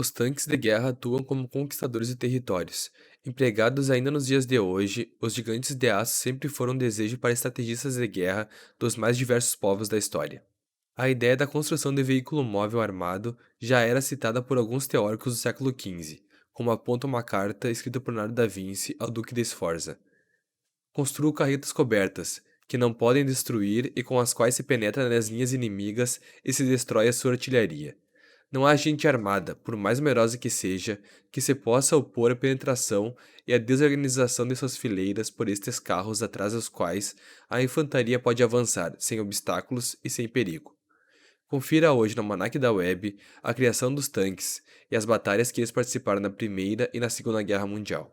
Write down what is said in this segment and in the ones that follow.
Os tanques de guerra atuam como conquistadores de territórios. Empregados ainda nos dias de hoje, os gigantes de aço sempre foram um desejo para estrategistas de guerra dos mais diversos povos da história. A ideia da construção de veículo móvel armado já era citada por alguns teóricos do século XV, como aponta uma carta escrita por Leonardo da Vinci ao Duque de Sforza. Construa carretas cobertas, que não podem destruir e com as quais se penetra nas linhas inimigas e se destrói a sua artilharia. Não há gente armada, por mais numerosa que seja, que se possa opor à penetração e à desorganização de suas fileiras por estes carros atrás dos quais a infantaria pode avançar, sem obstáculos e sem perigo. Confira hoje no Almanac da Web a criação dos tanques e as batalhas que eles participaram na Primeira e na Segunda Guerra Mundial.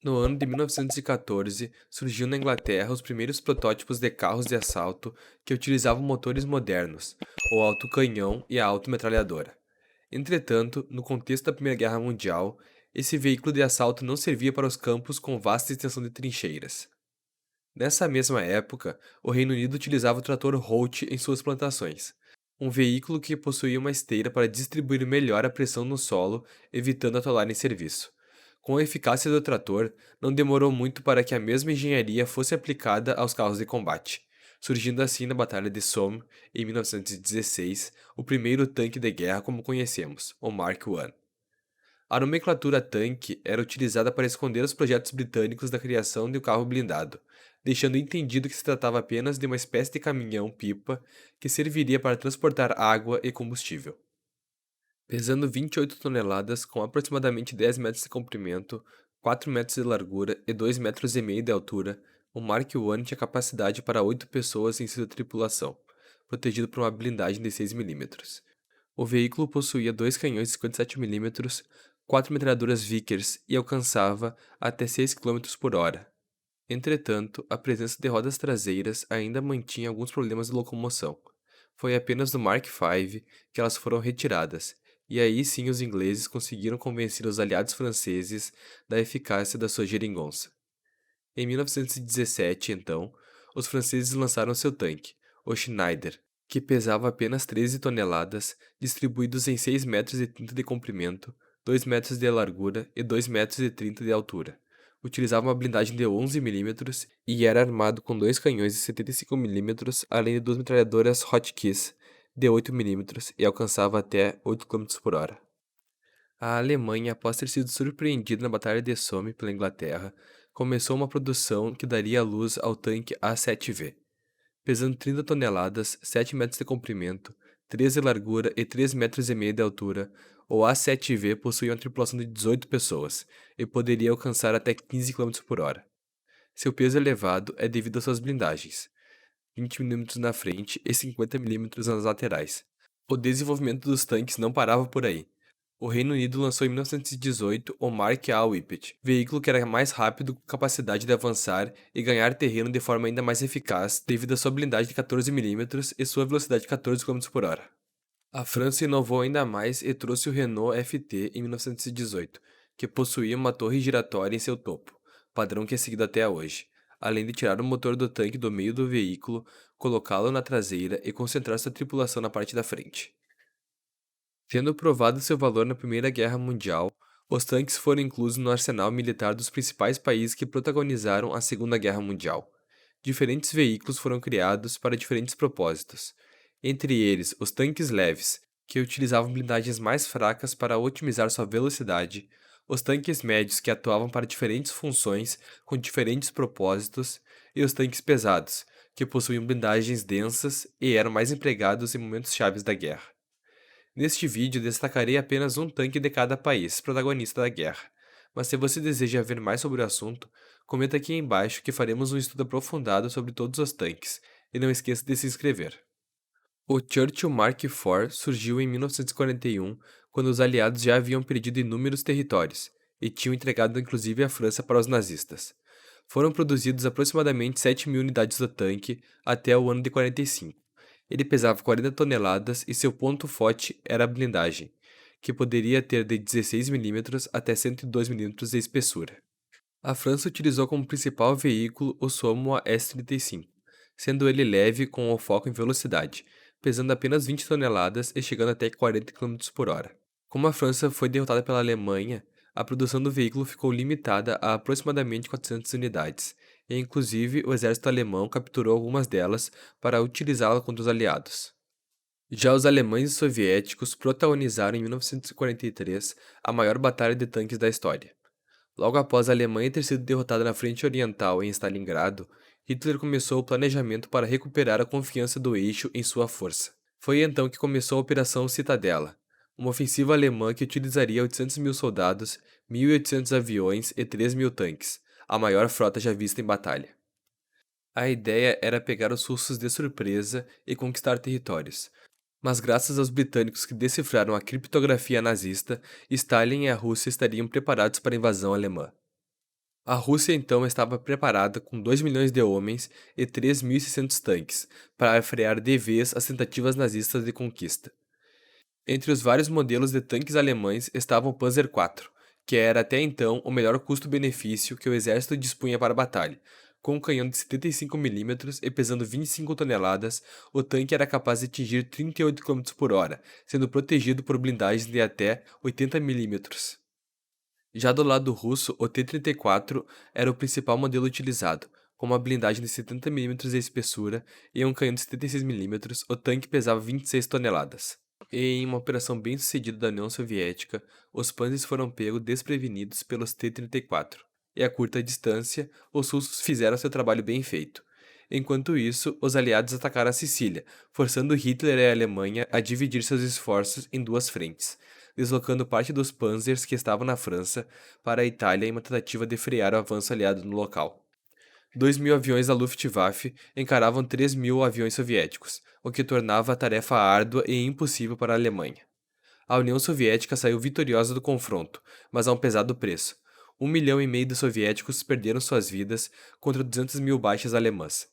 No ano de 1914, surgiu na Inglaterra os primeiros protótipos de carros de assalto que utilizavam motores modernos, o alto-canhão e a autometralhadora. Entretanto, no contexto da Primeira Guerra Mundial, esse veículo de assalto não servia para os campos com vasta extensão de trincheiras. Nessa mesma época, o Reino Unido utilizava o trator Holt em suas plantações, um veículo que possuía uma esteira para distribuir melhor a pressão no solo, evitando atolar em serviço. Com a eficácia do trator, não demorou muito para que a mesma engenharia fosse aplicada aos carros de combate, surgindo assim na Batalha de Somme, em 1916, o primeiro tanque de guerra como conhecemos, o Mark I. A nomenclatura tanque era utilizada para esconder os projetos britânicos da criação de um carro blindado, deixando entendido que se tratava apenas de uma espécie de caminhão-pipa que serviria para transportar água e combustível. Pesando 28 toneladas, com aproximadamente 10 metros de comprimento, 4 metros de largura e 2,5 metros de altura, o Mark I tinha capacidade para 8 pessoas em sua tripulação, protegido por uma blindagem de 6 milímetros. O veículo possuía dois canhões de 57 milímetros, 4 metralhadoras Vickers e alcançava até 6 quilômetros por hora. Entretanto, a presença de rodas traseiras ainda mantinha alguns problemas de locomoção. Foi apenas no Mark V que elas foram retiradas, e aí sim os ingleses conseguiram convencer os aliados franceses da eficácia da sua geringonça. Em 1917, então, os franceses lançaram seu tanque, o Schneider, que pesava apenas 13 toneladas, distribuídos em 6,30 metros de comprimento, 2 metros de largura e 2,30 metros de altura. Utilizava uma blindagem de 11 milímetros e era armado com dois canhões de 75 milímetros, além de duas metralhadoras Hotchkiss de 8 milímetros e alcançava até 8 quilômetros por hora. A Alemanha, após ter sido surpreendida na Batalha de Somme pela Inglaterra, começou uma produção que daria luz ao tanque A7V. Pesando 30 toneladas, 7 metros de comprimento, 13 de largura e 3,5 metros de altura, o A7V possuía uma tripulação de 18 pessoas e poderia alcançar até 15 quilômetros por hora. Seu peso elevado é devido às suas blindagens, 20 milímetros na frente e 50 milímetros nas laterais. O desenvolvimento dos tanques não parava por aí. O Reino Unido lançou em 1918 o Mark A. Whippet, veículo que era mais rápido, com capacidade de avançar e ganhar terreno de forma ainda mais eficaz devido à sua blindagem de 14 milímetros e sua velocidade de 14 quilômetros por hora. A França inovou ainda mais e trouxe o Renault FT em 1918, que possuía uma torre giratória em seu topo, padrão que é seguido até hoje, além de tirar o motor do tanque do meio do veículo, colocá-lo na traseira e concentrar sua tripulação na parte da frente. Tendo provado seu valor na Primeira Guerra Mundial, os tanques foram inclusos no arsenal militar dos principais países que protagonizaram a Segunda Guerra Mundial. Diferentes veículos foram criados para diferentes propósitos, entre eles os tanques leves, que utilizavam blindagens mais fracas para otimizar sua velocidade, os tanques médios, que atuavam para diferentes funções com diferentes propósitos, e os tanques pesados, que possuíam blindagens densas e eram mais empregados em momentos chaves da guerra. Neste vídeo destacarei apenas um tanque de cada país, protagonista da guerra. Mas se você deseja ver mais sobre o assunto, comenta aqui embaixo que faremos um estudo aprofundado sobre todos os tanques, e não esqueça de se inscrever. O Churchill Mark IV surgiu em 1941, quando os aliados já haviam perdido inúmeros territórios, e tinham entregado inclusive a França para os nazistas. Foram produzidos aproximadamente 7.000 unidades do tanque até o ano de 45. Ele pesava 40 toneladas e seu ponto forte era a blindagem, que poderia ter de 16 milímetros até 102 milímetros de espessura. A França utilizou como principal veículo o Somme S-35, sendo ele leve com o foco em velocidade, pesando apenas 20 toneladas e chegando até 40 quilômetros por hora. Como a França foi derrotada pela Alemanha, a produção do veículo ficou limitada a aproximadamente 400 unidades, e inclusive o exército alemão capturou algumas delas para utilizá-la contra os aliados. Já os alemães e soviéticos protagonizaram em 1943 a maior batalha de tanques da história. Logo após a Alemanha ter sido derrotada na frente oriental em Stalingrado, Hitler começou o planejamento para recuperar a confiança do eixo em sua força. Foi então que começou a Operação Citadela, uma ofensiva alemã que utilizaria 800 mil soldados, 1.800 aviões e 3 mil tanques, a maior frota já vista em batalha. A ideia era pegar os russos de surpresa e conquistar territórios. Mas graças aos britânicos que decifraram a criptografia nazista, Stalin e a Rússia estariam preparados para a invasão alemã. A Rússia então estava preparada com 2 milhões de homens e 3.600 tanques para frear de vez as tentativas nazistas de conquista. Entre os vários modelos de tanques alemães estava o Panzer IV, que era até então o melhor custo-benefício que o exército dispunha para a batalha. Com um canhão de 75 milímetros e pesando 25 toneladas, o tanque era capaz de atingir 38 km por hora, sendo protegido por blindagens de até 80 milímetros. Já do lado russo, o T-34 era o principal modelo utilizado. Com uma blindagem de 70 milímetros de espessura e um canhão de 76 milímetros, o tanque pesava 26 toneladas. E em uma operação bem sucedida da União Soviética, os Panzers foram pegos desprevenidos pelos T-34. E a curta distância, os russos fizeram seu trabalho bem feito. Enquanto isso, os aliados atacaram a Sicília, forçando Hitler e a Alemanha a dividir seus esforços em duas frentes, deslocando parte dos Panzers que estavam na França para a Itália em uma tentativa de frear o avanço aliado no local. 2.000 aviões da Luftwaffe encaravam 3.000 aviões soviéticos, o que tornava a tarefa árdua e impossível para a Alemanha. A União Soviética saiu vitoriosa do confronto, mas a um pesado preço. 1,5 milhão de soviéticos perderam suas vidas contra 200 mil baixas alemãs.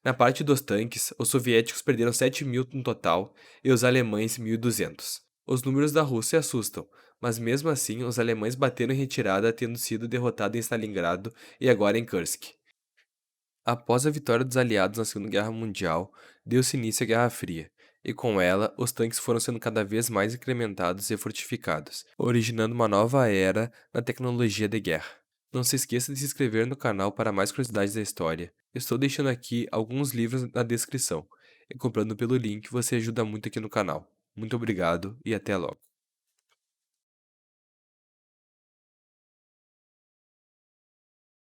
Na parte dos tanques, os soviéticos perderam 7 mil no total e os alemães 1.200. Os números da Rússia assustam, mas mesmo assim os alemães bateram em retirada tendo sido derrotados em Stalingrado e agora em Kursk. Após a vitória dos aliados na Segunda Guerra Mundial, deu-se início à Guerra Fria, e com ela, os tanques foram sendo cada vez mais incrementados e fortificados, originando uma nova era na tecnologia de guerra. Não se esqueça de se inscrever no canal para mais curiosidades da história. Estou deixando aqui alguns livros na descrição, e comprando pelo link você ajuda muito aqui no canal. Muito obrigado e até logo.